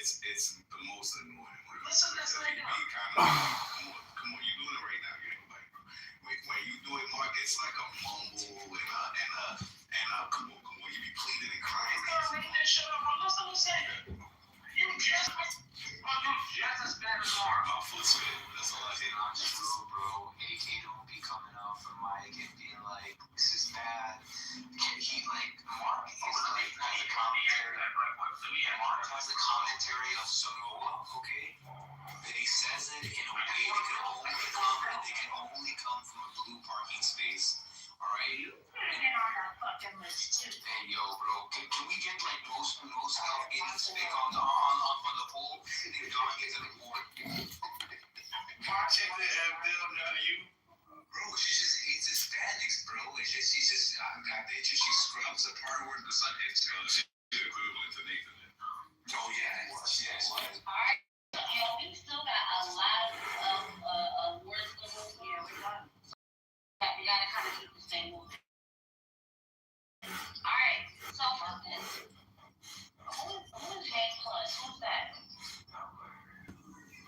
it's the most annoying when That's what that's like. you be kind of come on, you doing it right now. You ain't nobody, bro. When you do it, Mark, it's like a mumble and come on, you be pleading and crying. Shut up, I'm not supposed to say that. You just as bad as Mark. My foot's fit. That's all I did. Bro, AK don't be coming out for Mike and being like, this is bad. He like Mark is like has a commentary. Mark has a commentary of Samoa, okay? That he says it in a way that can only come from a blue parking space. Alright? You could have been on that fucking list too. Hey yo, bro, can we get like most help getting stick on the pole? And then Don gets in the board. Check the bill now, you. Bro, she just hates Hispanics, bro. She's just she scrubs the part where the sun hits her. She's equivalent to Nathan. Oh yeah, yes. Alright. Yeah, we still got a lot of words to move here. We gotta kind of keep the same moving. Alright, so for this, who's J Plus? Who's that?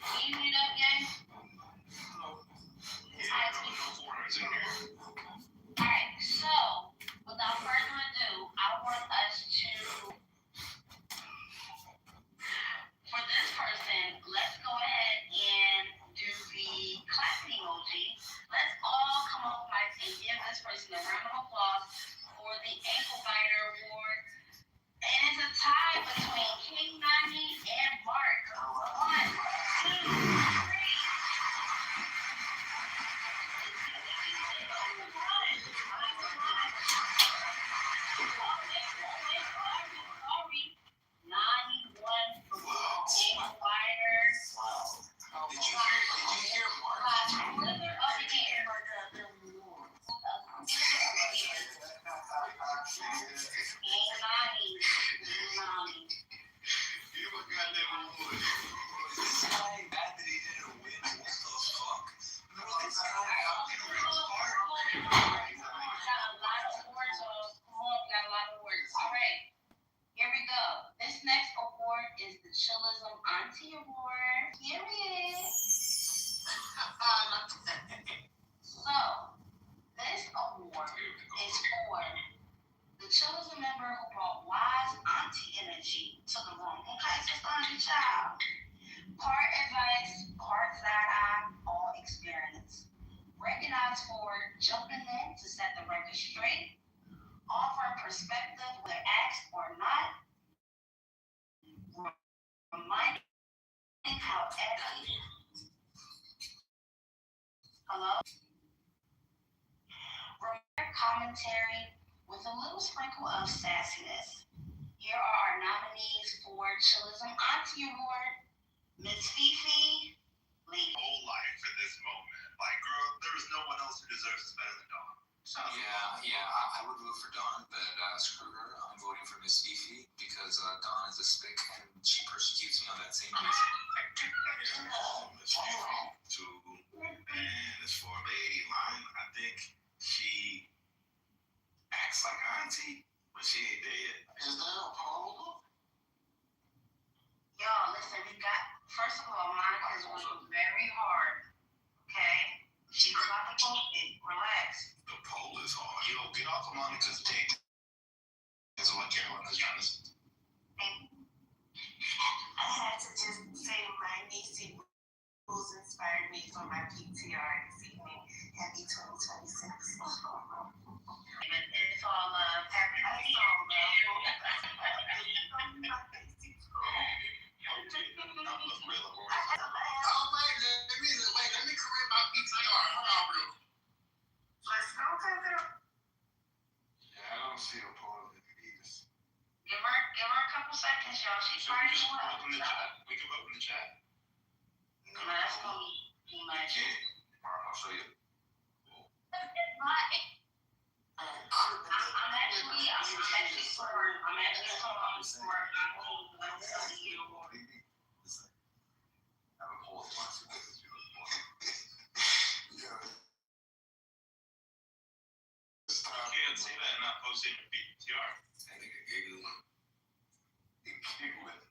Can you read up, gang? Alright, so without further ado, I want us to, for this person, let's go ahead and do the clapping emoji. Let's all come off mic and give this person a round of applause for the ankle biter award. It is a tie between King Nani and Mark. 1, 2, 3. Nani won for ankle biter. Did you hear Mark? Slither of the air. You a goddamn woman. This guy mad that he didn't win. What the fuck? Remember this guy out in Rick's heart? We got a lot of awards. All right, here we go. This next award is the Chillism Auntie Award. Here it is. So, this award is for the Chillism member who brought wise auntie energy to the room. Okay, so Auntie Child. Part advice, part side-eye, all experience. Recognized for jumping in to set the record straight. Offer perspective whether asked or not. Reminding how every... Hello? Commentary with a little sprinkle of sassiness. Here are our nominees for Chillism Auntie Award. Miss Fifi, Lee. Whole life for this moment. Like, girl, there is no one else who deserves this better than Dawn. Yeah, I would vote for Dawn, but screw her. I'm voting for Miss Fifi because Dawn is a spick and she persecutes me on that same reason. Miss Fifi, too. And as for Lady Line, I think she acts like auntie, but she ain't there yet. Is that a problem? Y'all, listen, first of all, Monica's working very hard, okay? She's about to post it. Relax. The poll is hard. Yo, get off of Monica's page. That's what Carolina's trying to say. I had to just say my niece who's inspired me for my PTR this evening. Happy 2026. It's all love. Happy Let me correct my PTR. Hold on, bro. Let's go, Taylor. Yeah, I don't see a poll in either. Give her a couple seconds, y'all. She's trying to Open the chat. We can open the chat. No, that's gonna be much. I'll show you. I'm actually smart. I'm actually smart. I have a poll of myself. You can't say that and not post it in your PTR. I think I gave you one. You gave it.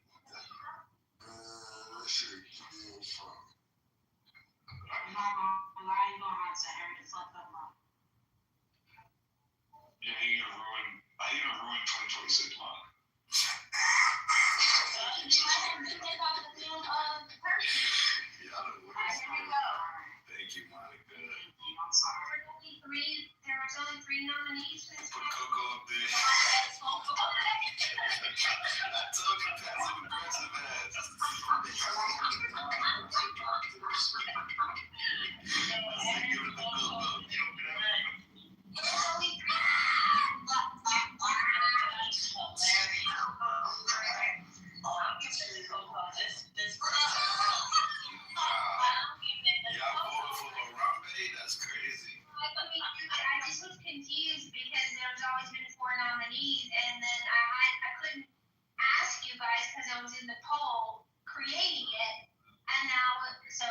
because I was in the poll creating it, and now so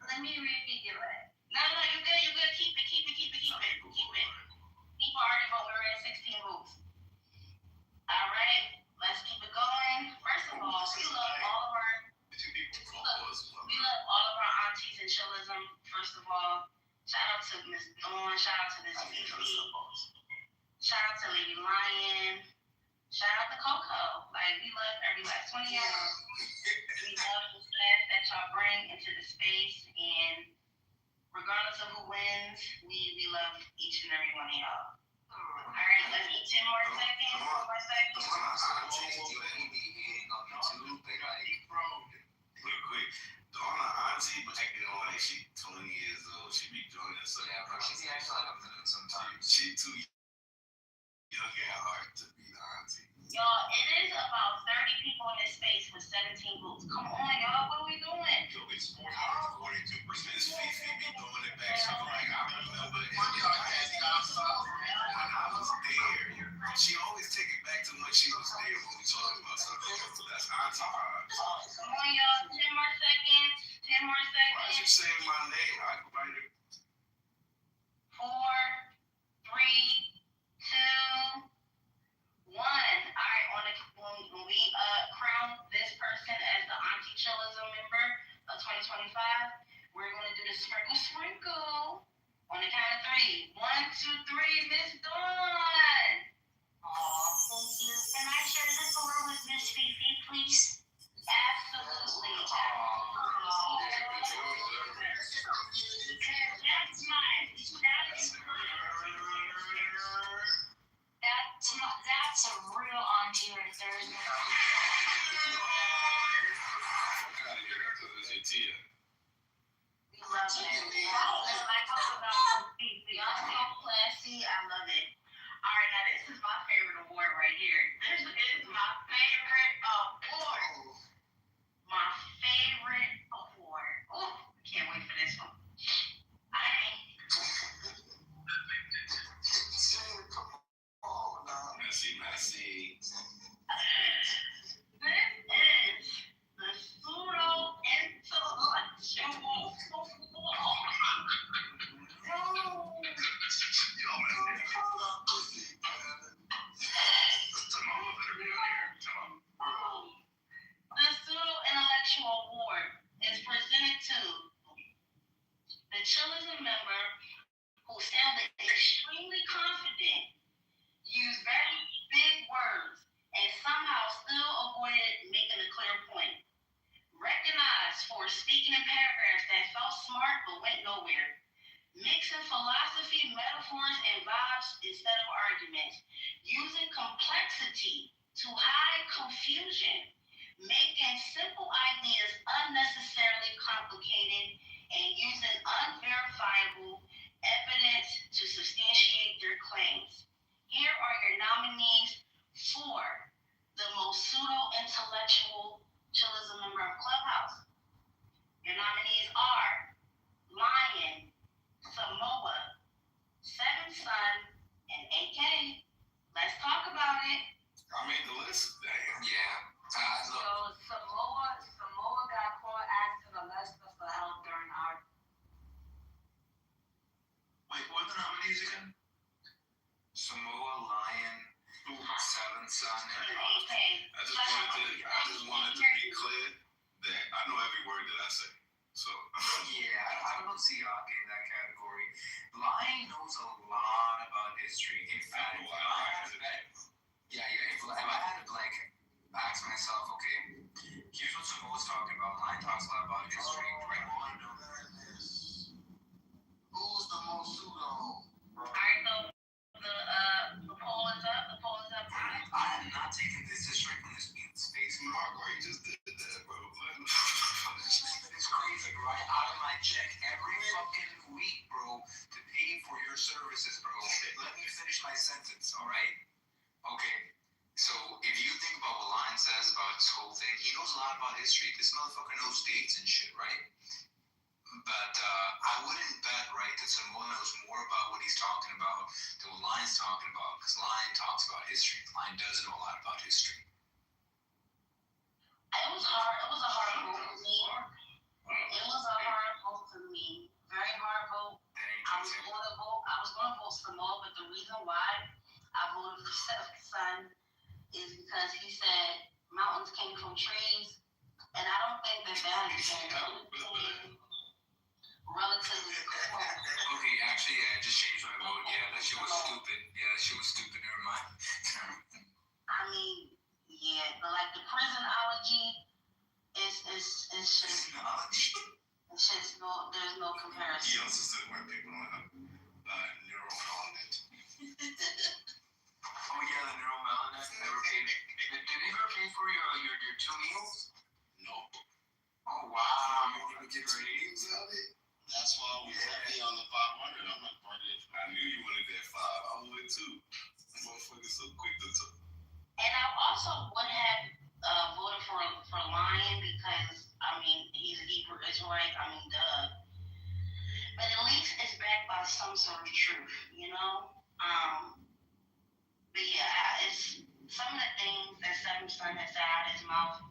let me redo it. No, you're good. Keep it. People already voted. We're at 16 votes. All right, let's keep it going. First of all, we love all of our aunties in chillism. First of all, shout out to Miss Dawn, shout out to Miss Fifi, shout out to Lady Lion, shout out to Coco. Like, we love every last one of y'all. We love the staff that y'all bring into the space, and regardless of who wins, we love each and every one of y'all. All right, let's get 10 more seconds. Real quick, Donna auntie, but acting like she 20 years old. She be joining us. Yeah, bro, she be acting like a million sometimes. She too young at heart to be the auntie. Y'all, it is about 30 people in this space with 17 votes. Come on, y'all, what are we doing? So it's 42%. This Fifi be throwing it back. She be like, I remember when I was there. She always take it back to when she was there when we talking about something. That's auntie vibes. Come on, y'all, 10 more seconds. 10 more Why seconds. is you saying my name? I can write it. 4, 3, 2, 1. All right, when we crown this person as the Auntie Chillism member of 2025, we're going to do the sprinkle on the count of 3. 1, 2, 3, Miss Dawn. Thank you. Can I share this award with Miss Fifi, please? Absolutely. That's mine. That's a real auntie right there, isn't it? We love it. I talk about Fifi. Y'all so classy. I love it. All right, now this is my favorite award right here. This is my favorite award. My favorite award. Oh, I can't wait for this one. All right. Messy. This is the pseudo-intellectual The pseudo-intellectual award is presented to the Chillism member who sounded extremely confident, used very big words, and somehow still avoided making a clear point. Recognized for speaking in paragraphs that felt smart but went nowhere. Mixing philosophy, metaphors, and vibes instead of arguments. Using complexity to hide confusion. Making simple ideas unnecessarily complicated and using unverifiable evidence to substantiate their claims. Here are your nominees for the most pseudo-intellectual Chillism member of Clubhouse. Your nominees are Lion, Samoa, Seven Sun, and AK. Let's talk about it. I made the list. Damn. Yeah. So Samoa got 4 acts to the list of the help during our. Wait, what are the nominees again? Samoa, Lion, Seven Sun, and AK. I just wanted to be clear that I know every word that I say. So yeah, I don't see Aki in that category. Lion knows a lot about history. In fact, if I had to ask myself, okay, here's what Samoa's talking about. Lion talks a lot about history. Right? who's the most pseudo? All right, so the poll is up. The poll is up. I am not taking this straight from this space. Mark, why you just did that, bro? It's crazy, bro. I out of my check every fucking week, bro, to pay for your services, bro. Let me finish my sentence, all right? Okay. So if you think about what Lion says about this whole thing, he knows a lot about history. This motherfucker knows dates and shit, right? But I wouldn't bet, right, that Samoa knows more about what he's talking about than what Lion's talking about, because Lion talks about history. Lion does know a lot about history. hard. It was a hard vote for me. It was a hard vote for me. Very hard vote. I was going to vote Samoa, but the reason why I voted for Seventh Son is because he said mountains came from trees, and I don't think that has been relatively cool. Okay, actually, yeah, I just changed my vote. Yeah, that shit was stupid. Never mind. I mean, yeah, but like the prisonology is just there's no comparison. He also said white people don't have neuromelanin. Oh yeah, the neuromelanin never paid. Did they ever pay for your 2 meals? Nope. Oh wow. You want to get 2 meals out of it? That's why I was heavy on the 500. I'm not burning. I knew you wanted that 5. I would too. That motherfucker's so quick to talk. And I also would have voted for Lion because I mean he's a Hebrew Israelite. I mean duh. But at least it's backed by some sort of truth, you know. But yeah, it's some of the things that Seventh Son has said out of his mouth.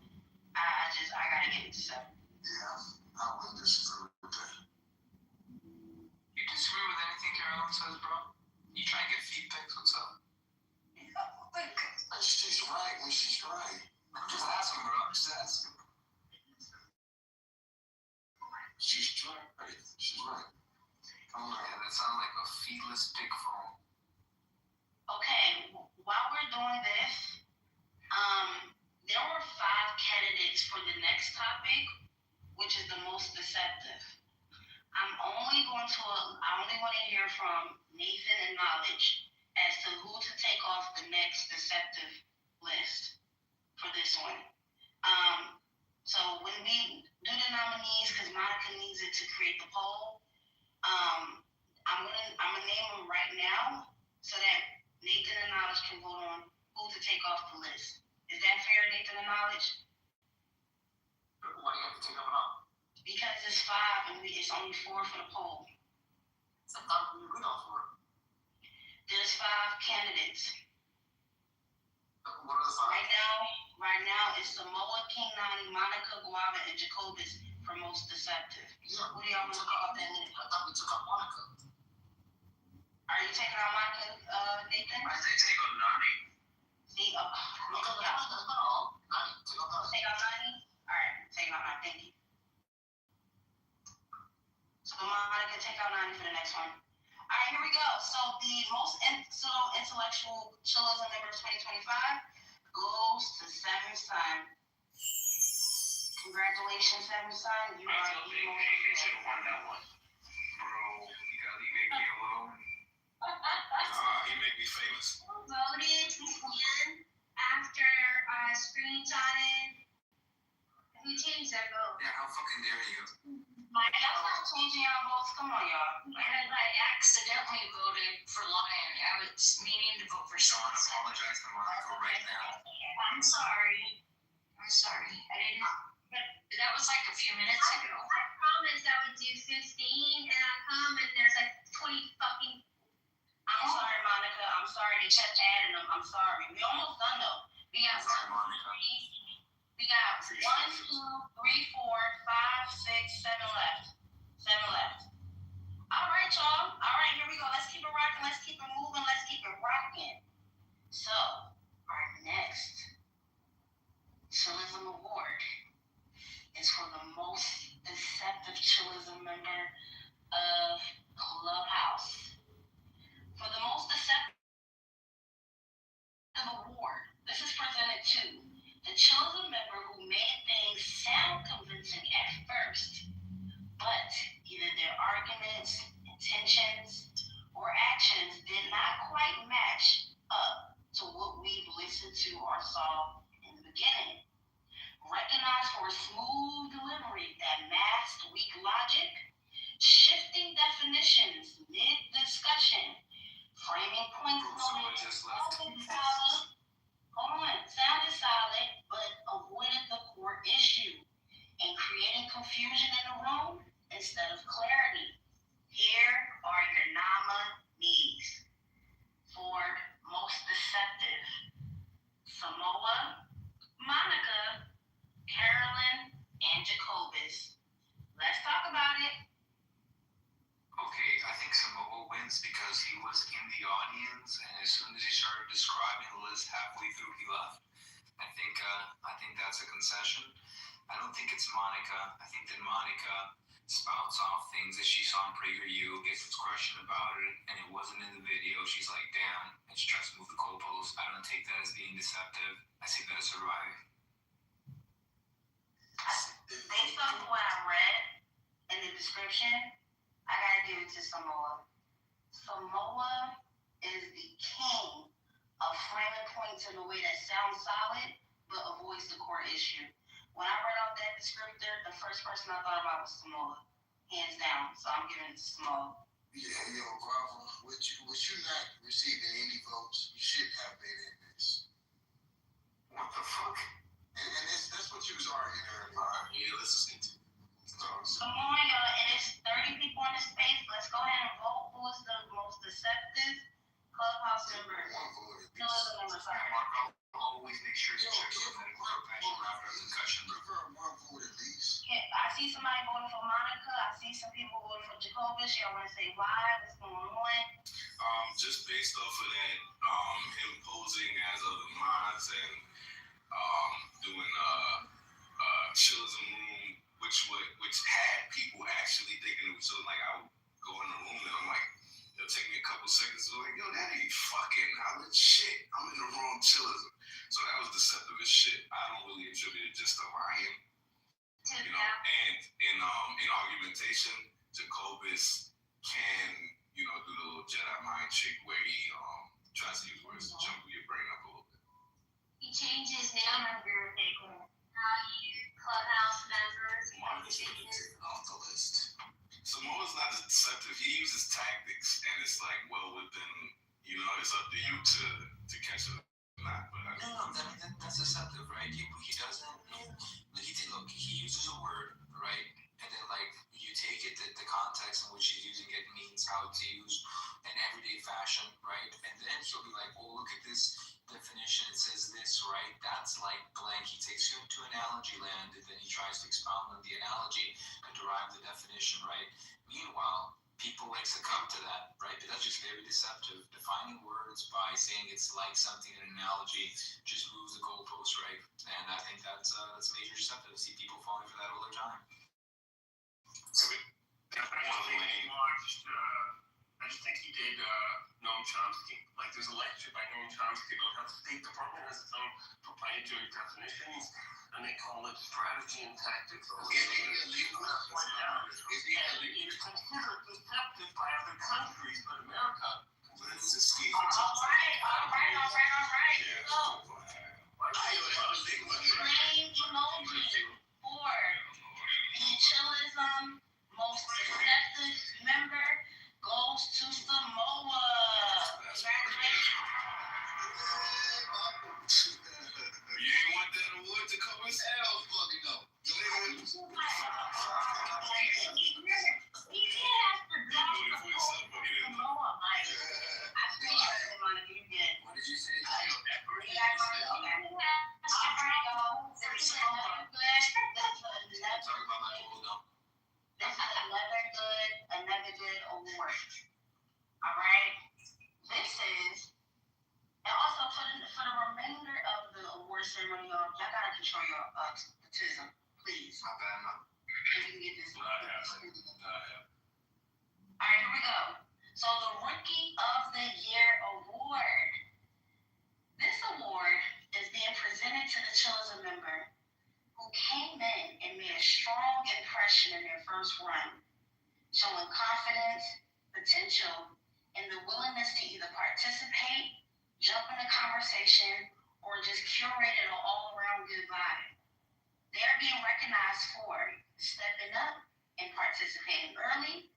I gotta give it to Seven. Yeah, I would disagree with that. You disagree with anything Carolyn says, bro? You trying to get feed pics? What's up? She's right when she's right. Just ask him, bro. Just ask him. She's right. She's right. Oh yeah, that sounds like a feedless pig phone. Okay, while we're doing this, there were 5 candidates for the next topic, which is the most deceptive. I only want to hear from Nathan and Knowledge as to who to take off the next deceptive list for this one. So when we do the nominees, because Monica needs it to create the poll, I'm gonna name them right now so that Nathan and Knowledge can vote on who to take off the list. Is that fair, Nathan and Knowledge? Why do you have to take them off? Because it's 5 and it's only 4 for the poll. I thought we were good on 4. There's 5 candidates. What are the 5? Right now it's Samoa, King Nani, Monica, Guava, and Jacobus for most deceptive. Yeah, Who do y'all want to take off that list? I thought we took out Monica. Are you taking out Monica, Nathan? I say take out Nani. See, No, that's not all. Nani, take out Nani. take out Nani? Alright, take out Nani, thank you. So Monica, take out Nani for the next one. Alright, here we go. So the most intellectual chillism member of 2025 goes to Seventh Son. Congratulations, Seventh Son. You are the most. should have won that one. Bro, you gotta leave AK alone. He made me famous. Voted again after I screenshotted. Who changed their vote? Yeah, how fucking dare you? Y'all stop changing y'all votes. Come on, y'all. And I accidentally voted for Lion. I was meaning to vote for Sean, someone. apologize to Monica right now. I'm sorry. I didn't. But that was like a few minutes ago. I promised I would do 15, and I come and there's like 20 fucking. I'm sorry, Monica. I'm sorry they kept adding them. I'm sorry. We almost done though. We got Sorry, Monica. 1, 2, 3, 4, 5, 6, 7 left. 7 left. All right, y'all. All right, here we go. Let's keep it rocking. Let's keep it moving. Let's keep it rocking. So, our next Chillism Award is for the most deceptive Chillism member of Clubhouse. For the most deceptive award, this is presented to the Chillism member who made things sound convincing at first, but either their arguments, intentions, or actions did not quite match up to what we've listened to or saw in the beginning. Recognized for smooth delivery that masked weak logic, shifting definitions mid-discussion, framing points Someone just left. sounded solid, but avoided the core issue and creating confusion in the room instead of clarity. Here are your nominees for most deceptive: Samoa, Monica, Carolyn, that's a concession. I don't think it's Monica. I think that Monica spouts off things that she saw on PragerU, gets what's question about it, and it wasn't in the video. She's like, damn, and she tries to move the goalposts. I don't take that as being deceptive. I see that as surviving. Based on what I read in the description, I gotta give it to Samoa. Samoa is the king of framing points in a way that sounds solid but avoids the core issue. When I read off that descriptor, the first person I thought about was Samoa, hands down. So I'm giving it to Samoa. Yeah, Guava, with you not receiving any votes, you should have been in this. What the fuck? And that's what you was arguing earlier. Yeah, let's listen to it. Come on, y'all. It is 30 people in the space. Let's go ahead and vote. Who is the most deceptive clubhouse member? One vote. No, it's a member, sorry. Marco, always make sure to check your medical professional after a concussion. One vote at least. Yeah, I see somebody voting for Monica. I see some people voting for Jacobus. Y'all want to say why? What's going on? Just based off of that, him posing as other mods and doing chillism room, which had people actually thinking it was something like I would go in the room and I'm like, it'll take me a couple seconds to like, yo, that ain't fucking Holland shit. I'm in the wrong chillism. So that was deceptive as shit. I don't really attribute it just to Ryan. You know, and in argumentation, Jacobus can, do the little Jedi mind trick where he tries to use words to jump your brain up a little bit. He changed his name on clubhouse members. Off the list. Samoa's not as deceptive. He uses tactics, and it's like well within. It's up to you to catch it or not. But That's deceptive, right? He doesn't. He uses a word, right? And then you take it the context in which he's using it means how it's used in everyday fashion, right? And then he'll be like, "Oh, look at this definition. It says this, right? That's like blank." He takes you into analogy land, and then he tries to expound on the analogy and derive the definition, right? Meanwhile, people succumb to that, right? But that's just very deceptive. Defining words by saying it's like something in an analogy just moves the goalpost, right? And I think that's major deceptive. I see people falling for that all the time. I just think he did Noam Chomsky. There's a lecture by Noam Chomsky about how the State Department has its own proprietary definitions, and they call it strategy and tactics. It's considered deceptive by other countries, but America. All right. So, blame emoji for the chillism most deceptive member goes to Samoa. Congratulations. you ain't want that award to come as hell, fucking no. He did have to drop the whole Samoa, Mike. I screenshotted him on it. You did. What did you say? Talk about my goal, This is another good award. All right. This is, and also for the remainder of the award ceremony, y'all gotta control your autism, please. Not bad enough. If you can get this. Not happening. All right, here we go. So the Rookie of the Year award. This award is being presented to the Chillism member who came in and made a strong impression in their first run, showing confidence, potential, and the willingness to either participate, jump in the conversation, or just curate an all-around good vibe. They are being recognized for stepping up and participating early,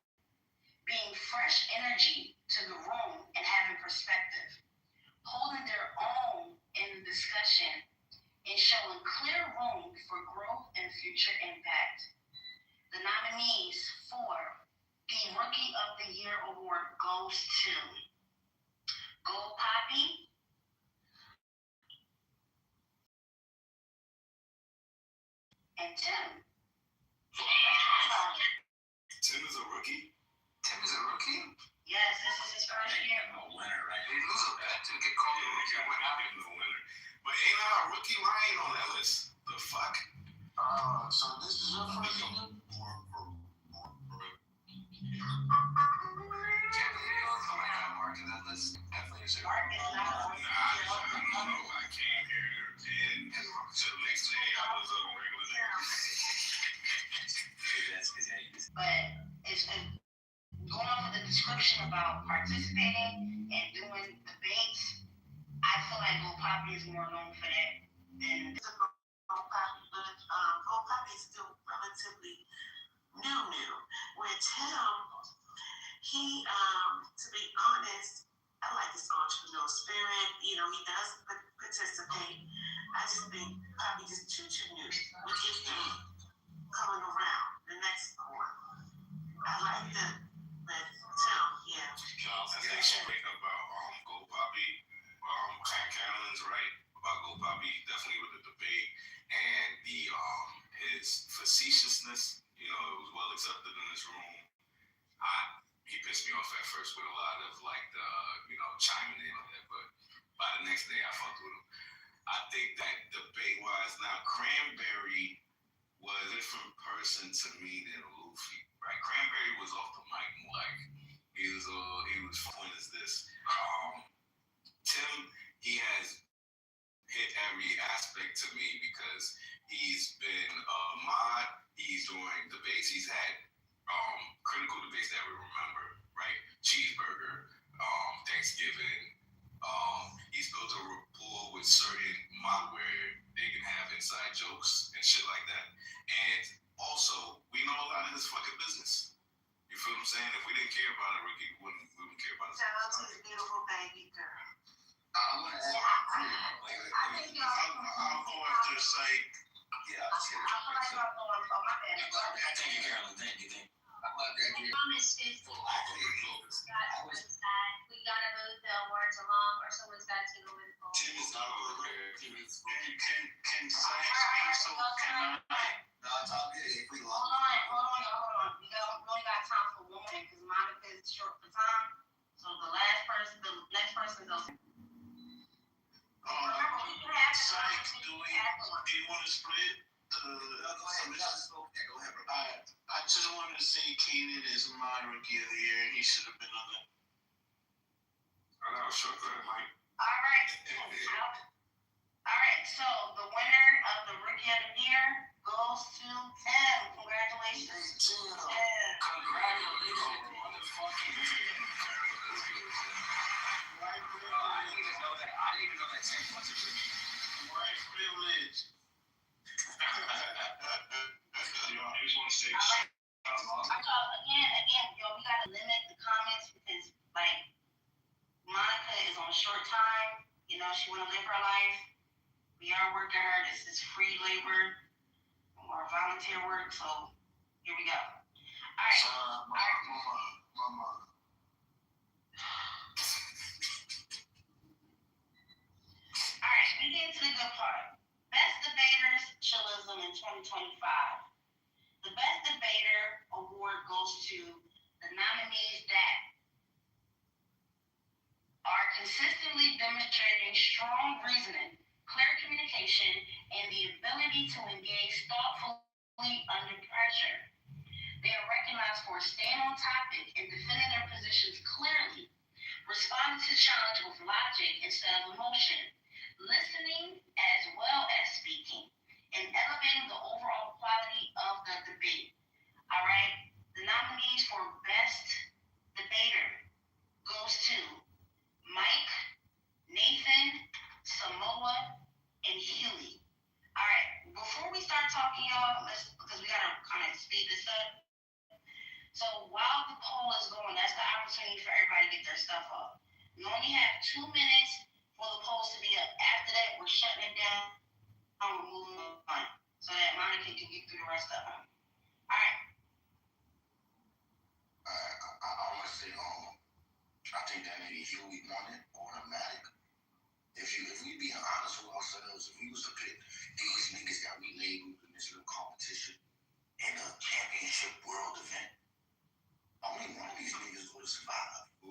being fresh energy to the room and having perspective, holding their own in the discussion, and showing clear room for growth and future impact. The nominees for the Rookie of the Year award goes to Gold Poppy, and Tim. Tim is a rookie? Tim is a rookie? Yes, this is his first year. No winner, right? They lose a bet to get called. What happened to the winner? But ain't our rookie Ryan on that list? The fuck? So this is your first year? Can't believe you don't come out Mark in that list. Definitely is. Mark is not on the I came here and so the next day I was a regular nigga. But it's going off of the description about participating and doing debates. I feel like Go Poppy is more known for that than Go Poppy, but Go Poppy is still relatively new. Where Tim, he, to be honest, I like his entrepreneurial spirit. You know, he does participate. I just think Poppy just too new. We get him coming around the next one. I like that. But Tim, yeah. I think she wake up about Go Poppy. Carolyn's right about Go Poppy, definitely with the debate and the his facetiousness. You know, it was well accepted in this room. He pissed me off at first with a lot of like the chiming in on that, but by the next day I fucked with him. I think that debate wise now, Cranberry was a different person to me than Luffy. Right? Cranberry was off the mic more like he was point is this. Tim, he has hit every aspect to me because he's been a mod. He's doing debates. He's had critical debates that we remember, right? Cheeseburger, Thanksgiving. He's built a rapport with certain mod where they can have inside jokes and shit like that. And also, we know a lot of his fucking business. You feel what I'm saying? If we didn't care about it, Ricky, we wouldn't care about it. Shout out to his beautiful baby girl. I think I'll go after Psych. Yeah, I feel like y'all going for my bad. Thank you, Carolyn. Thank you. The promise is we gotta move the awards along, or someone's got to go in full. Tim is not over there. Can Psych Alright, speak so can I? No, it's all good. If we Hold on. We only got time for one minute because Monica is short for time. So the next person goes. Remember, we can have Psych, the do you want to split the submissions? Go ahead, bro. I just wanted to say Keenan is my rookie of the year, and he should have been on the. I know, sure, go ahead, Mike. All right. So the winner of the Rookie of the Year goes to Tim. Congratulations, Tim. Congratulations, motherfucking I didn't even know that Tim was a rookie. White privilege. I just want to say. Again, we gotta limit the comments because like Monica is on short time. You know, she wanna live her life. We are working her. This is free labor or volunteer work. So here we go. All right. Mama. All right, we get to the good part. Best Debaters Chillism in 2025. The Best Debater Award goes to the nominees that are consistently demonstrating strong reasoning, clear communication, and the ability to engage thoughtfully under pressure. They are recognized for staying on topic and defending their positions clearly, responding to challenge with logic instead of emotion, listening as well as speaking, and elevating the overall quality of the debate. All right, the nominees for Best Debater goes to Mike, Nathan, Samoa, and Huey. All right, before we start talking, y'all, because we gotta kind of speed this up. So while the poll is going, that's the opportunity for everybody to get their stuff up. We only have 2 minutes for the polls to be up. After that, we're shutting it down. We're moving on so that Monica can get through the rest of them. All right. I want to say, I think that maybe Huey won it automatic. If we be honest with ourselves, if we was to pick these niggas that we labeled in this little competition in a championship world event, only one of these niggas would survive. Who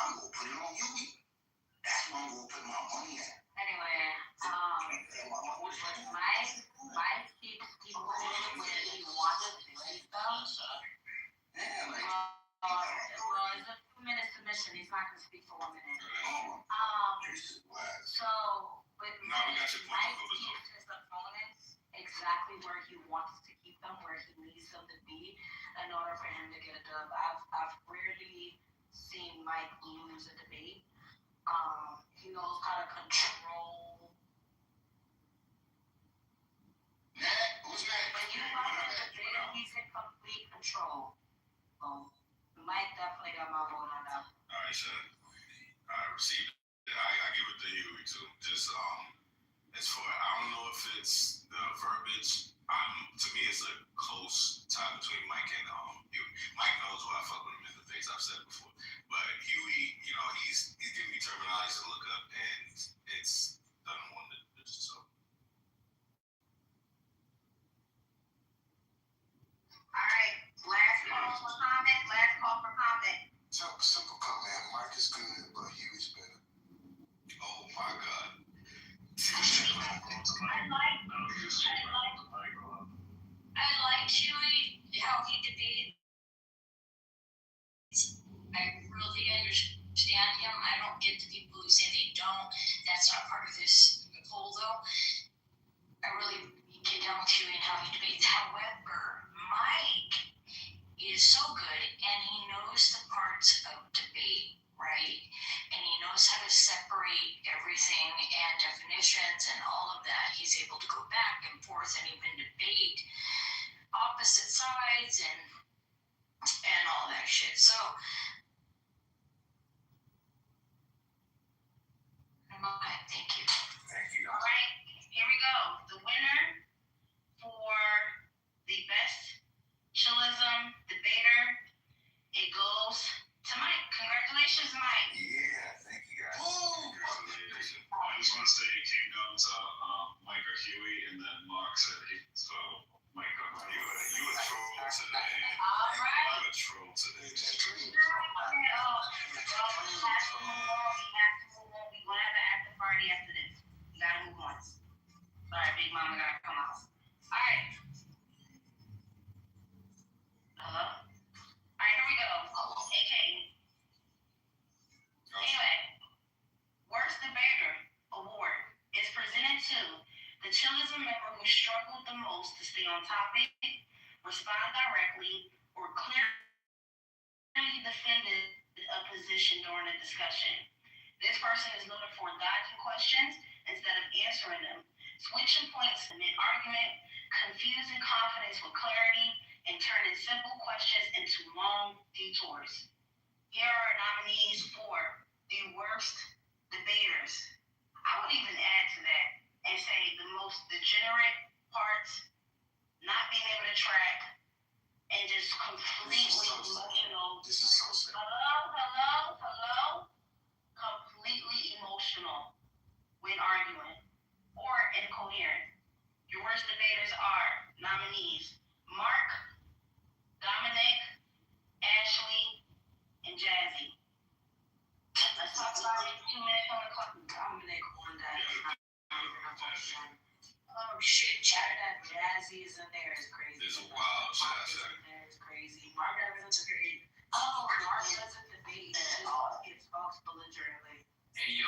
I'm gonna put it on Huey. That's where I'm gonna put my money at. Anyway, Mike keeps people where he wants to keep them. Yeah, like. Well, it's a 2-minute submission. He's not going to speak for 1 minute. So, but Now we got your point. Mike keeps his opponents exactly where he wants to keep them, where he needs them to be, in order for him to get a dub. I've rarely seen Mike lose a debate. He knows how to control. Who's that? When you watch a debate, he's in complete control. Mike definitely got my vote on that. All right, Sean. I received it. I give it to Huey too. Just as for I don't know if it's the verbiage. To me, it's a close tie between Mike and Huey. Mike knows what I fuck with him in the face. I've said it before. But Huey, he's giving me terminology to look up, and it's done one to so. All right, last call for comment. Simple comment. Mike is good, but Huey's better. Oh my God. I like Huey, how he debated. I really understand him. I don't get the people who say they don't. That's not part of this poll, though. I really get down with Huey and how he debates. However, Mike is so good, and he knows the parts of debate, right? And he knows how to separate everything and definitions and all of that. He's able to go back and forth and even debate opposite sides and all that shit. So, thank you. Thank you. All right, here we go. The winner for the best chillism debater, it goes to Mike. Congratulations, Mike. Yeah, thank you guys. Congratulations. I just want to say it came down to Mike or Huey, and then Mark said so. Mike or Huey. You a troll today. All right. You a troll today. We gonna have an after party after this. You gotta move on. Sorry, Big Mama gotta come out. All right. Hello? All right, here we go. AK. Anyway, Worst Debater Award is presented to the Chillism member who struggled the most to stay on topic, respond directly, or clearly defended a position during a discussion. This person is noted for dodging questions instead of answering them, switching points mid-argument, confusing confidence with clarity, and turning simple questions into long detours. Here are nominees for the worst debaters. I would even add to that and say the most degenerate parts, not being able to track, and just completely emotional. This is so sad. Hello. Completely emotional when arguing or incoherent. Your worst debaters are nominees Mark, Dominic, Ashley, and Jazzy. Let's talk about it. 2 minutes on the clock. Dominic won that. Oh shit, chat that Jazzy is in there is crazy. It's a wild Mark shit. is in there is crazy. Mark doesn't debate. Oh, Mark doesn't debate. He just talks belligerently. Hey, yo,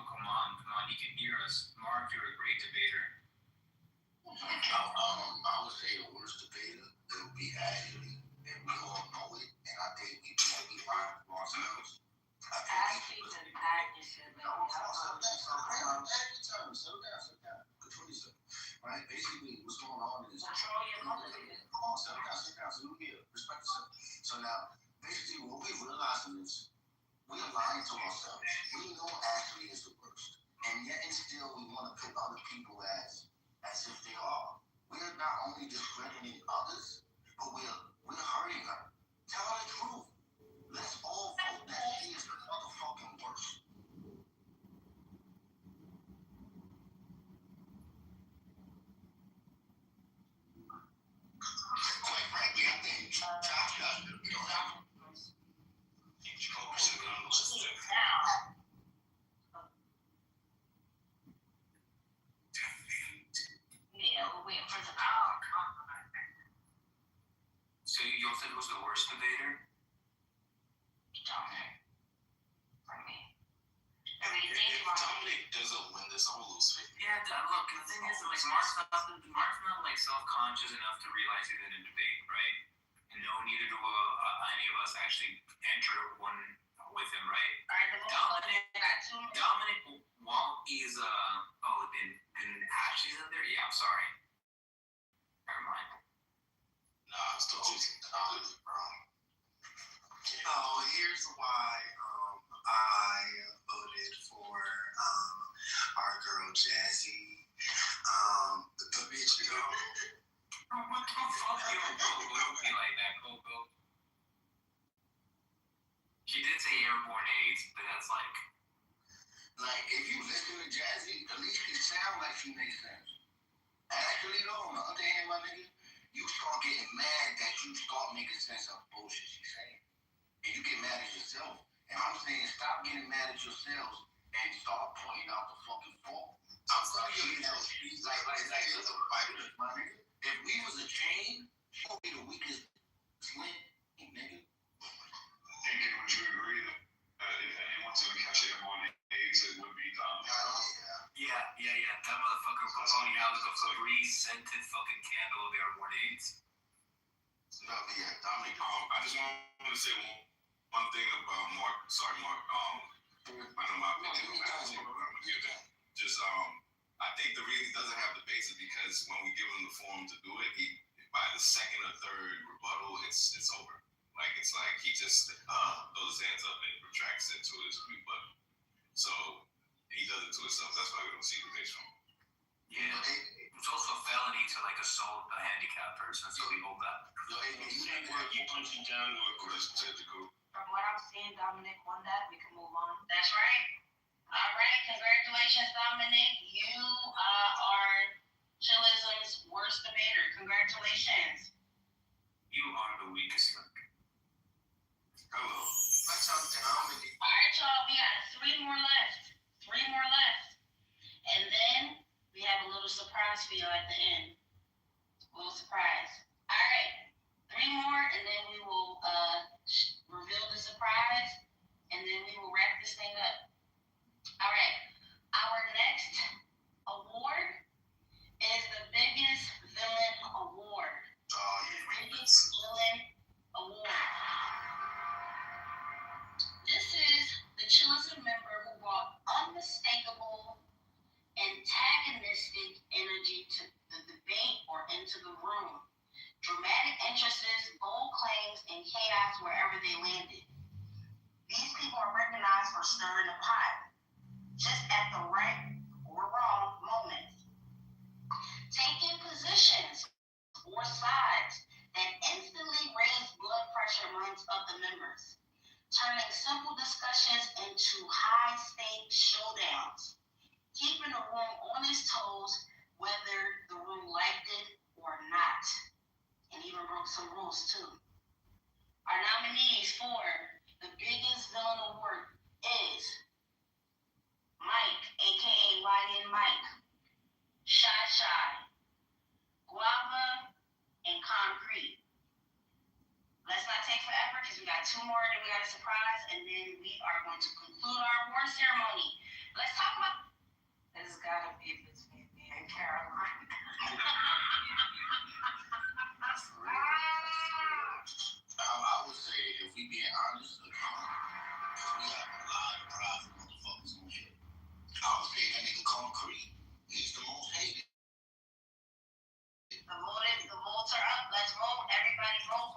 come on, you can hear us. Mark, you're a great debater. I would say the worst debater, it would be Ashley, and we all know it, and I think we lying to ourselves. Ashley's an Agnes shit, man. Settle down. Control yourself. Right? Basically, what's going on is... Control your mother, nigga. Come on, settle down. So you here. Respect yourself. So now, basically, what we're realizing is we're lying to ourselves. We know Ashley is the worst. And yet and still we want to pick other people as if they are. We're not only discrediting others, but we're hurting her. Tell her the truth. Let's all vote that she is the motherfucking worst. Quite frankly, I think Josh got it. We don't have him. doesn't win this, I'm gonna lose faith. Yeah, look, the thing is, like, Mark's not like self-conscious enough to realize he's in a debate, right? And no, neither do any of us actually enter one with him, right? Dominic, while he's and Ashley's in there. Yeah, I'm sorry. Never mind. Nah, I'm still choosing Dominic, bro. Oh, here's why I voted for our girl Jazzy. The bitch dog. What the fuck? You don't be like that, Coco. She did say airborne AIDS, but that's like. Like, if you listen to Jazzy, at least it sounds like she makes sense. Actually, though, on the other hand, my nigga, you start getting mad that you start making sense of bullshit she's saying. And you get mad at yourself. And I'm saying, stop getting mad at yourselves and start pointing out the fucking fault. I'm telling you, like, my nigga, if we was a chain, she would be the weakest link, nigga. And would you agree that if anyone's going to catch airborne AIDS, it would be Dominic? Yeah. That motherfucker was putting out like a Febreze-scented fucking candle of airborne AIDS. No, yeah, Dominic. I just want to say one thing about Mark. Sorry, Mark. I know my opinion on that, but I'm gonna give that. Just I think the reason he doesn't have debates is because when we give him the forum to do it, he by the second or third rebuttal, it's over. Like it's like he just throws his hands up and retracts into his rebuttal. So he does it to himself. That's why we don't see debates from him. Yeah, it's also a felony to like assault a handicapped person, so we hold that. You punching down or physical? From what I'm seeing, Dominic won that. We can move on. That's right. All right. Congratulations, Dominic. You are Chillism's worst debater. Congratulations. You are the weakest link. Hello. That's how Dominic. All right, y'all. We got three more left. And then we have a little surprise for y'all at the end. A little surprise. All right. Three more, and then we will reveal the surprise, and then we will wrap this thing up. All right. Our next award is the Biggest Villain Award. Biggest Villain Award. This is the Chillism member who brought unmistakable, antagonistic energy to the debate or into the room. Dramatic entrances, bold claims, and chaos wherever they landed. These people are recognized for stirring the pot, just at the right or wrong moment. Taking positions or sides that instantly raise blood pressure amongst the members. Turning simple discussions into high-stakes showdowns. Keeping the room on its toes, whether the room liked it or not. And even broke some rules too. Our nominees for the Biggest Villain Award is Mike, aka YN Mike, Shy, Guava, and Concrete. Let's not take forever because we got two more and we got a surprise, and then we are going to conclude our award ceremony. Let's talk about. This has got to be between me and Caroline. I would say, if we being honest, we have a lot of private motherfuckers on here. I would say that nigga Concrete, he's the most hated. The votes are up. Let's vote. Everybody vote.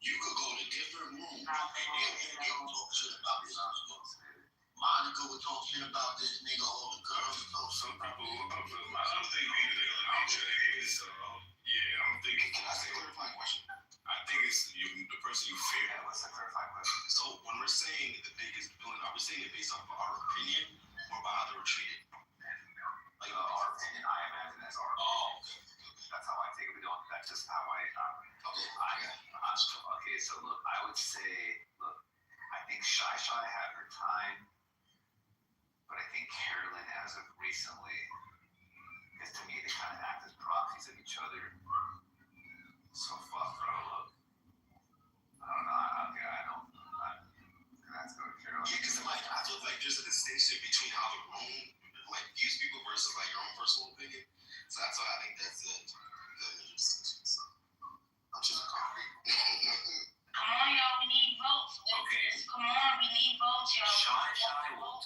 You could go to different rooms and they'll talk shit about this nigga. Monica would talk shit about this nigga, all the girls would talk shit about this nigga. I don't think it's I don't think. Can I say a clarifying question? I think it's the person you fear. Yeah, what's the clarifying question? So when we're saying the biggest villain, are we saying it based off of our opinion or by how they were treated? Like our opinion, I imagine that's our. Oh, okay. That's how I take it. We don't. That's just how I. Okay. So look, I would say, I think Shy had her time, but I think Carolyn, as of recently, because to me they kind of act as proxies of each other. So fuck, bro. Look, I don't know. That's going to Carolyn. Yeah, because I feel like between how the room like views people versus like your own personal opinion. So that's why I think that's the distinction. So I'm just concrete. Come on, y'all, we need votes. Okay. Come on, we need votes, y'all. Shy will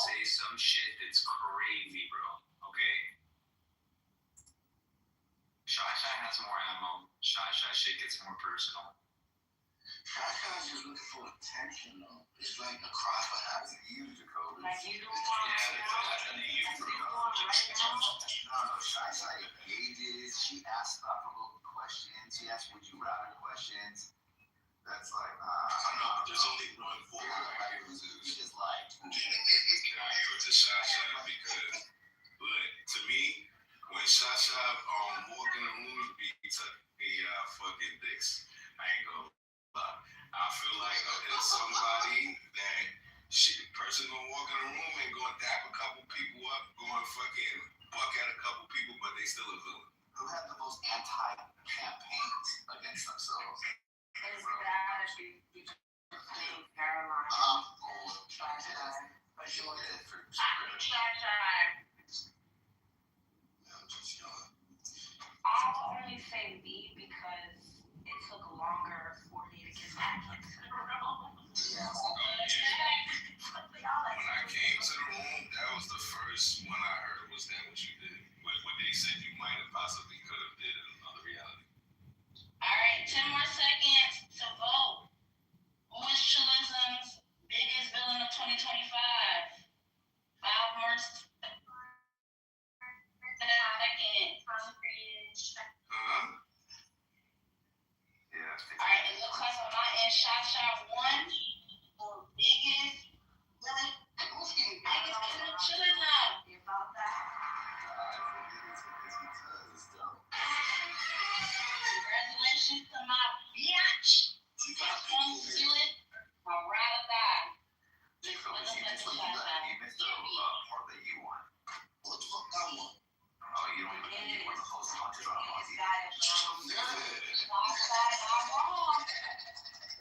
say some shit that's crazy, bro. Okay? Shy has more ammo. Shy shit gets more personal. Shy's just looking for attention, though. It's like a cry for help. You, Dakota. Like you do That's an EU, bro. No, Shy's like engages. She asks thoughtful questions. She asks would you rather questions. That's like, I know, but there's only one for you just like, I give it to Shy because, look, to me, when Shy walk in the room, he took the fucking dicks. I ain't gonna lie. I feel like it's somebody that person gonna walk in the room and gonna dap a couple people up, going fucking buck at a couple people, but they still a villain. who have the most anti-campaigns against themselves? It's gotta be between Caroline I'm and going Shy for sure. for I think Shy. I'm just young. I'll only say B because it took longer for me to get back into the room. Yeah. When I came to the room, that was the first one I heard was that what you did. What they said you might have possibly could have did in another reality. All right, 10 more seconds to vote. Who is Chilism's biggest villain of 2025? 5 more seconds. Huh? Yeah. All right, it looks like on my end, Shy won for biggest villain. Biggest villain of Chilism. Congratulations to my bitch. That's one steal it. My ride or die. You missed the part that you won. What the fuck I want? Oh, you don't even think you won the most hunted on Monkey.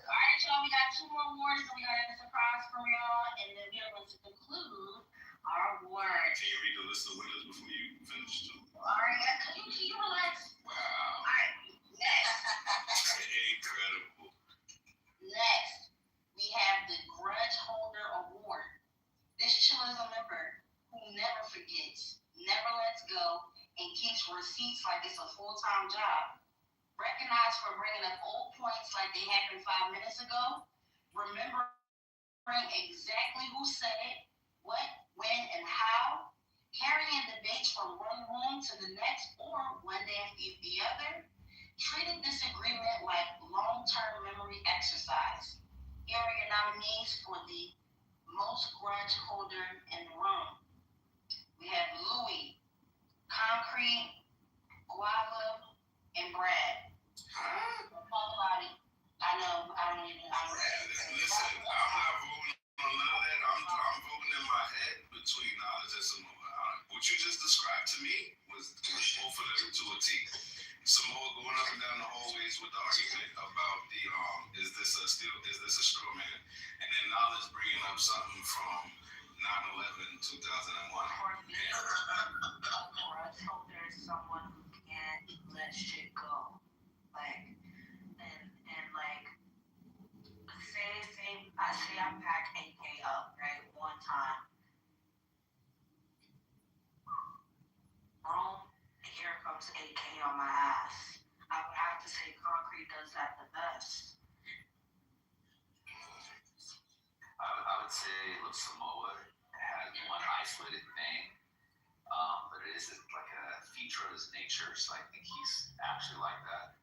Alright, y'all, we got 2 more awards and we got a surprise for y'all, and then we are going to conclude our awards. Can you read the list of winners before you finish too? Alright, can you relax? Wow. Alright, next. Incredible. Next, we have the Grudge Holder Award. This Chilism member who never forgets, never lets go, and keeps receipts like it's a full-time job. Recognized for bringing up old points like they happened 5 minutes ago. Remembering exactly who said it, what, when, and how. Carrying debates from one room to the next or one day after the other. Treating disagreement like long-term memory exercise. Here are your nominees for the most grudge holder in the room. We have Louie, Concrete, Guava, and Brad. I know, I don't even. Listen, I'm not voting on none of that. I'm voting in my head between Knowledge and Samoa. What you just described to me was both of them to a T. Samoa going up and down the hallways with the argument about the is this a straw man, and then Knowledge bringing up something from 9/11 2001. A grudge holder is someone who can't let shit go. Like, and like, say I pack AK up, right, one time. Boom, here comes AK on my ass. I would have to say Concrete does that the best. I would say, look, Samoa has one isolated thing, but it is like a feature of his nature, so I think he's actually like that.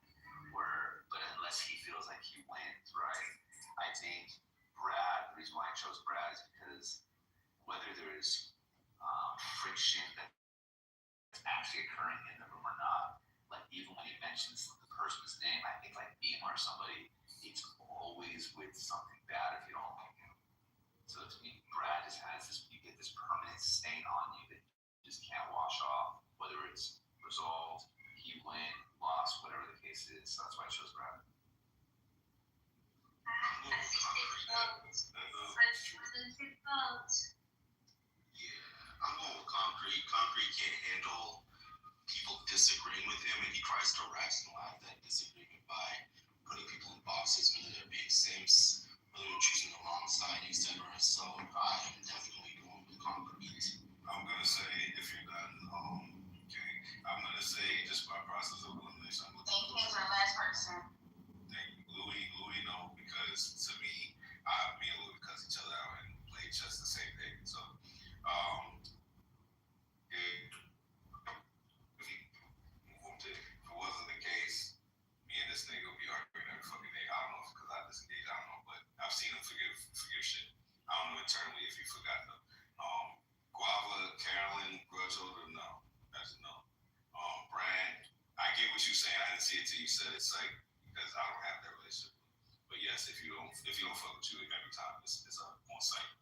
But unless he feels like he wins, right? I think Brad, the reason why I chose Brad is because whether there's friction that's actually occurring in the room or not, like even when he mentions the person's name, I think like Beamer or somebody, it's always with something bad if you don't like him. So to me, Brad just has this, you get this permanent stain on you that you just can't wash off, whether it's resolved, he win, lost, whatever the case is. So that's why I chose Brad. tries to rationalize that disagreement by putting people in boxes, whether they're being simps, whether they're choosing the wrong side, etc. So I am definitely going with concrete. I'm gonna say if you're done, okay. I'm gonna say just by process of elimination. Thank you for the last person. Thank you, Louis, no, because to me, me and Louis cuss each other out and play chess the same day. So, if it wasn't the case, me and this nigga would be arguing every fucking day. I don't know because I disengaged. I don't know, but I've seen him forgive shit. I don't know internally if he forgot them. Guava, Carolyn, grudge holder, no. That's a no. Brad, I get what you're saying. I didn't see it till you said it, like, because I don't have that relationship. But yes, if you don't fuck with you every time, it's on site.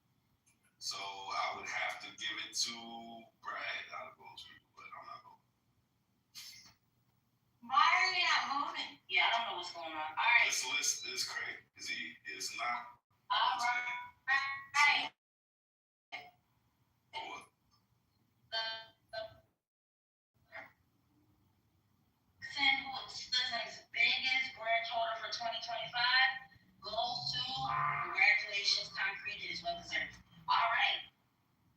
So I would have to give it to Brad out of those people, but I'm not going. Why are you not moving? Yeah, I don't know what's going on. All right. This list is crazy. It's not. All right. What? Who Citizens' biggest grudge holder for 2025 goes to congratulations, Concrete. It is well deserved. All right.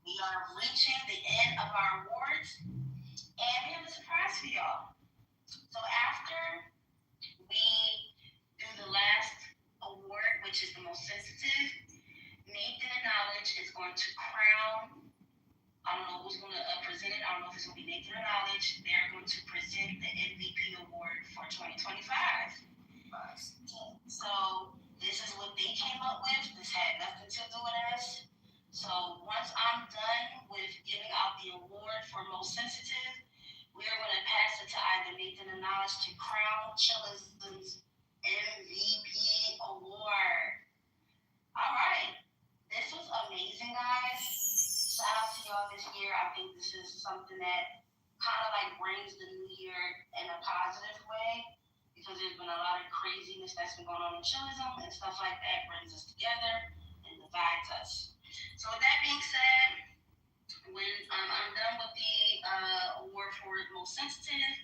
We are reaching the end of our awards, and we have a surprise for y'all. So after we do the last award, which is the most sensitive, Nathan and Knowledge is going to crown. I don't know who's going to present it. I don't know if it's going to be Nathan or Knowledge. They're going to present the MVP award for 2025. Nice. So this is what they came up with. This had nothing to do with us. So once I'm done with giving out the award for most sensitive, we're going to pass it to either Nathan or Knowledge to crown Chillis's MVP award. All right. This was amazing, guys. Shout out to y'all this year. I think this is something that kind of like brings the new year in a positive way because there's been a lot of craziness that's been going on in Chillism and stuff like that brings us together and divides us. So with that being said, when I'm done with the award for most sensitive,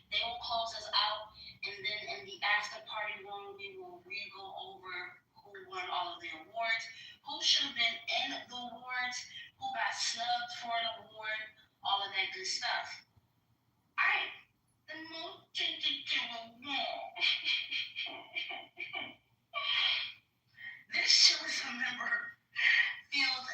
they will close us out, and then in the after party room, we will re-go over who won all of the awards, who should have been in the awards, who got snubbed for an award, all of that good stuff. All right, the most sensitive award. This Chillism member feels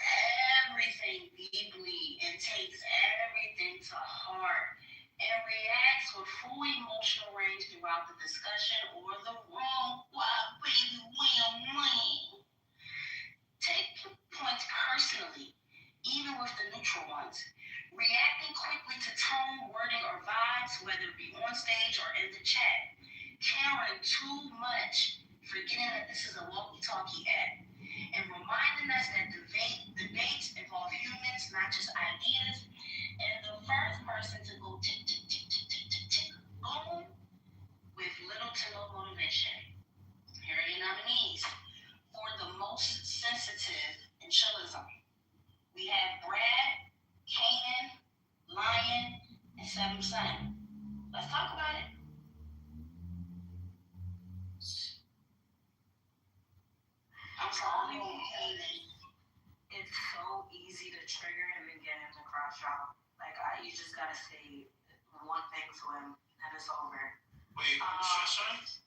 everything deeply and takes everything to heart and reacts with full emotional range throughout the discussion or the wrong, why baby, win. Take the points personally, even with the neutral ones. Reacting quickly to tone, wording, or vibes, whether it be on stage or in the chat. Caring too much, forgetting that this is a walkie-talkie app. And reminding us that debates involve humans, not just ideas. And the first person to go tick, tick, tick, tick, tick, tick, tick, boom, with little to no motivation. Here are your nominees. For the most sensitive in Chillism, we have Brad, Kanan, Lion, and Seven Son. Let's talk about it. I'm sorry, Kanan. It's so easy to trigger him and get him to crash out. Like, you just gotta say one thing to him and it's over. Wait, Shasha?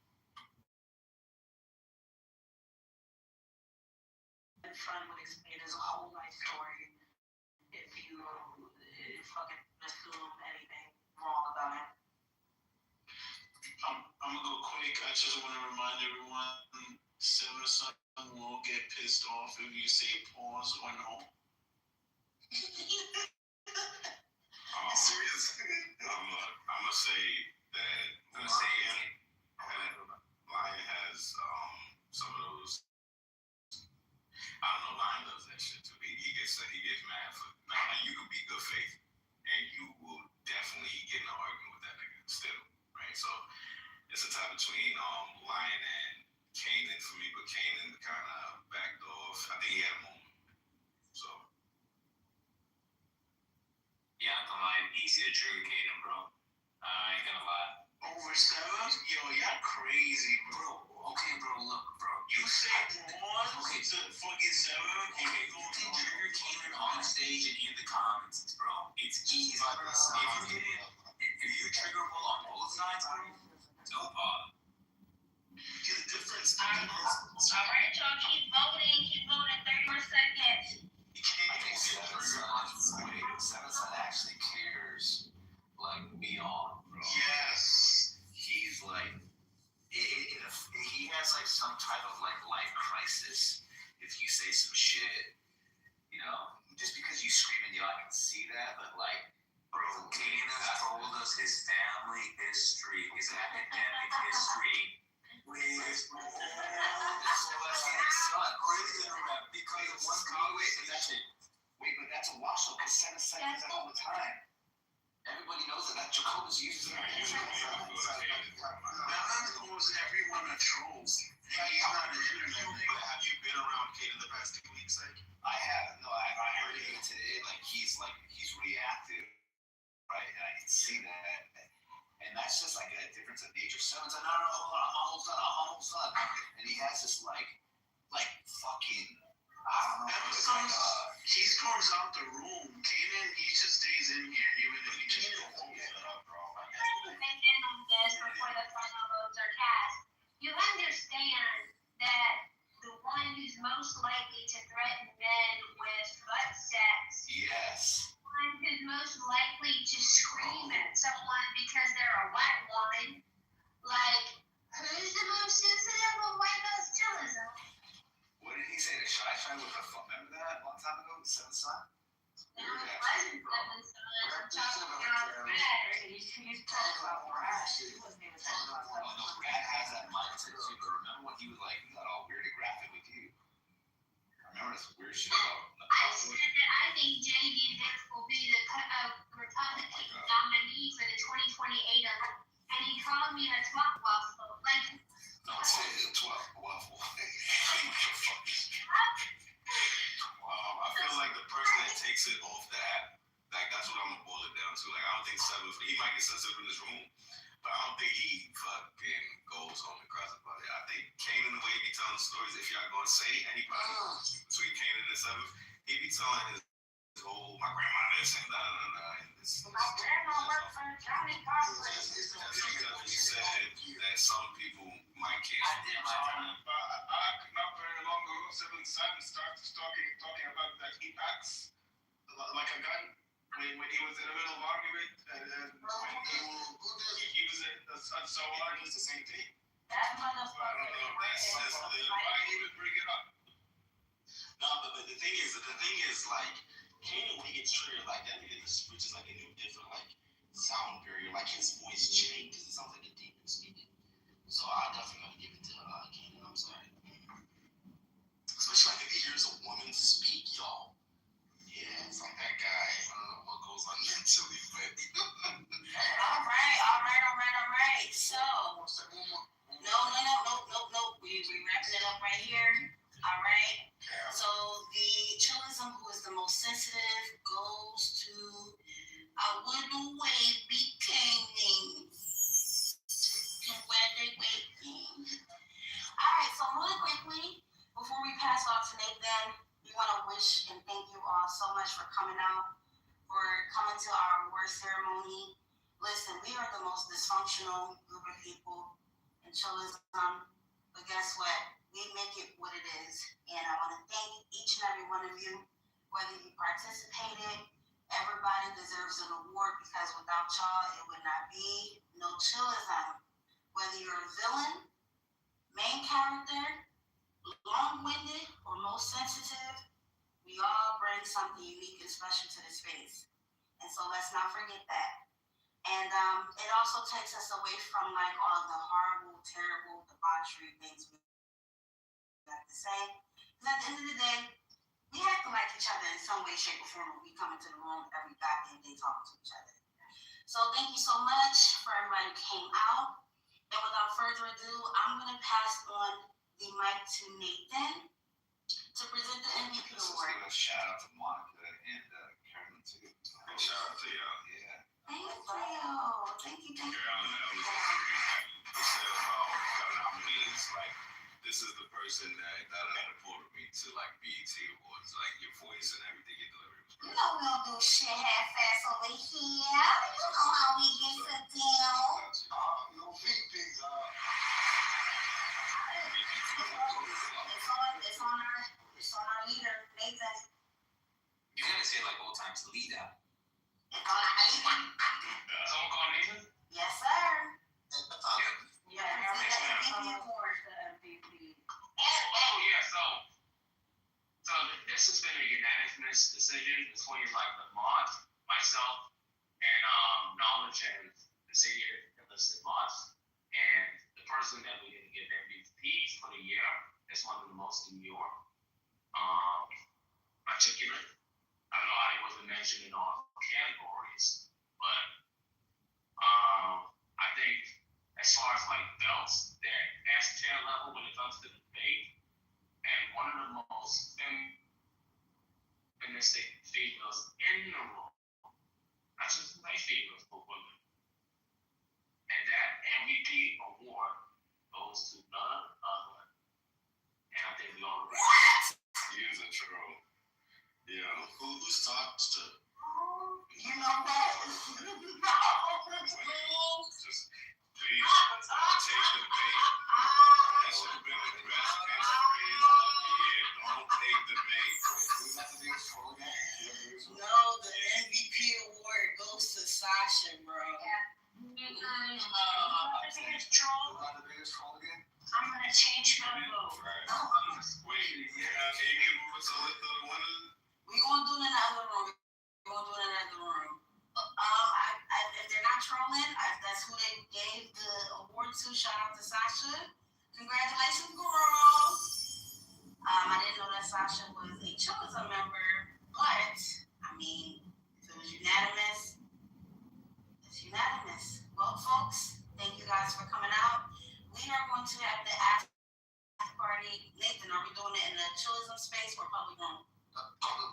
And Fun would explain his whole life story if you fucking assume anything wrong about him. I'm gonna go quick. I just want to remind everyone, Seven Son will get pissed off if you say pause or no. Serious? I'm gonna say that Lion has some of those. I don't know. Lion does that shit too. He gets mad for. Now you can be good faith, and you will definitely get in an argument with that nigga still, right? So it's a tie between Lion and Kanan for me, but Kanan kind of backed off. I think he had a moment. So Yeah, I'm lying. Easy to trigger Kanan, bro. I ain't gonna lie. Overstepping It's a fucking 7. You can trigger Kanan on stage and in the comments, bro. It's easy. If you triggerable on both sides, bro, no problem. The difference. All right, y'all, keep voting. Keep voting. 30 more seconds. I think Seven Son actually cares, like, beyond, bro. Yes. He's like, he has like some type of like life crisis if you say some shit, you know, just because you scream and yell, I can see that, but like, bro, Kanan has told us his family history, his academic history, with his son, because one wait, but that's a wash though, because Seven Son does that all the time. Everybody knows that Jacobus uses it. That calls everyone a troll. He's not an internet nigga. Have you been around Kate in the past 2 weeks? Like, I have. No, I heard it today. Like he's reactive, right? And I can see that. And that's just like a difference of nature. Seven's like, no, hold on, I'm almost done. And he has this like fucking, I don't know. He storms out the room. Kanan, he just stays in here, even if he just don't get it up, bro. End on this before the final votes are cast. You understand that the one who's most likely to threaten men with butt sex, Yes. one who's most likely to scream at someone because they're a white woman, like, who's the most sensitive of white masculinism? What did he say to Shy with the phone? Remember that a long time ago? Seven Son? It wasn't Seven Son. I'm talking about Brad. He's talking about Brad. He wasn't even talking about Oh, no, Brad has that mindset too, but remember when he was like, he got all weird and graphic with you? I remember this weird shit about I said that I think J.D. Vance will be the Republican nominee for the 2028 election, and he called me a twat waffle. Like, no, say it 12 waffle. I feel like the person that takes it off the app, like that's what I'm gonna boil it down to. Like I don't think Seven, he might get sensitive in this room, but I don't think he fucking goes home and cries about it. I think Kanan, the way he be telling stories, if y'all gonna say anybody between Kanan and Seven, he be telling his whole my grandma this and da da da. my grandma worked for Johnny Carson. That's because he said that some people might care. I did my time. Not very long ago, Seven Son started talking about that he packs like a gun when he was in the middle of argument and he was at someone. It's the same thing. that I motherfucker. don't know if that's sensitive. Why even bring it up? No, but the thing is, like, Kanan, when he gets triggered like that, nigga just switches like a new different like sound barrier. Like his voice changes. It sounds like a demon speaking. So I definitely gotta give it to Kanan. I'm sorry. Especially like if he hears a woman speak, y'all. Yeah, it's like that guy. I don't know what goes on mentally, but All right. So, no. We wrapping it up right here. All right. So the chillism who is the most sensitive goes to I wouldn't wait becoming where they waiting. All right. So really quickly, before we pass off to Nathan, we want to wish and thank you all so much for coming out, for coming to our award ceremony. Listen, we are the most dysfunctional group of people in chillism, but guess what? We make it what it is. And I want to thank each and every one of you, whether you participated. Everybody deserves an award because without y'all, it would not be no chillism. Whether you're a villain, main character, long-winded, or most sensitive, we all bring something unique and special to this space. And so let's not forget that. And it also takes us away from like all the horrible, terrible debauchery things we have to say. Because at the end of the day, we have to like each other in some way, shape, or form when we come into the room every goddamn day talking to each other. So thank you so much for everybody who came out. And without further ado, I'm going to pass on the mic to Nathan to present the MVP Let's award. give a shout out to Monica and Carolyn too. Shout out to y'all. Yeah. Thank you. Thank you. Carolyn, that was you said about nominees, like this is the person that reported me to like BET Awards, like your voice and everything you delivered was You great. know we don't do shit half-ass over here. You know how we get sit down. No feet pigs. It's on our leader, Nathan. You gotta say like old times leader. It's on our Nathan. Someone call Nathan? Yes, sir. Yeah, MVP award. the MVP. Oh yeah, so this has been a unanimous decision between like the mods, myself, and Knowledge and the city enlisted mods. And the person that we're gonna give MVPs for the year is one of the most in New York. Articulate. I don't know how he wasn't mentioned in all categories, but I think as far as like belts, they're S tier level when it comes to debate. And one of the most feministic females in the room, not just white females, but women. And that MVP award goes to none other. And I think we all agree. He is a troll. You know, Who starts to? You know what? just please don't take the bait. That should have been the best catchphrase of the year. Don't take the bait. No, the MVP award goes to Sasha, bro. I'm gonna change my vote. Wait, can you give us a list of the winners? We're gonna do it in the other room. If they're not trolling, that's who they gave the award to. Shout out to Sasha. Congratulations, girl. I didn't know that Sasha was a chosen member, but I mean, if it was unanimous, it's unanimous. Well, folks, thank you guys for coming out. We are going to have the after party. Nathan, are we doing it in the chillism space or public room? Public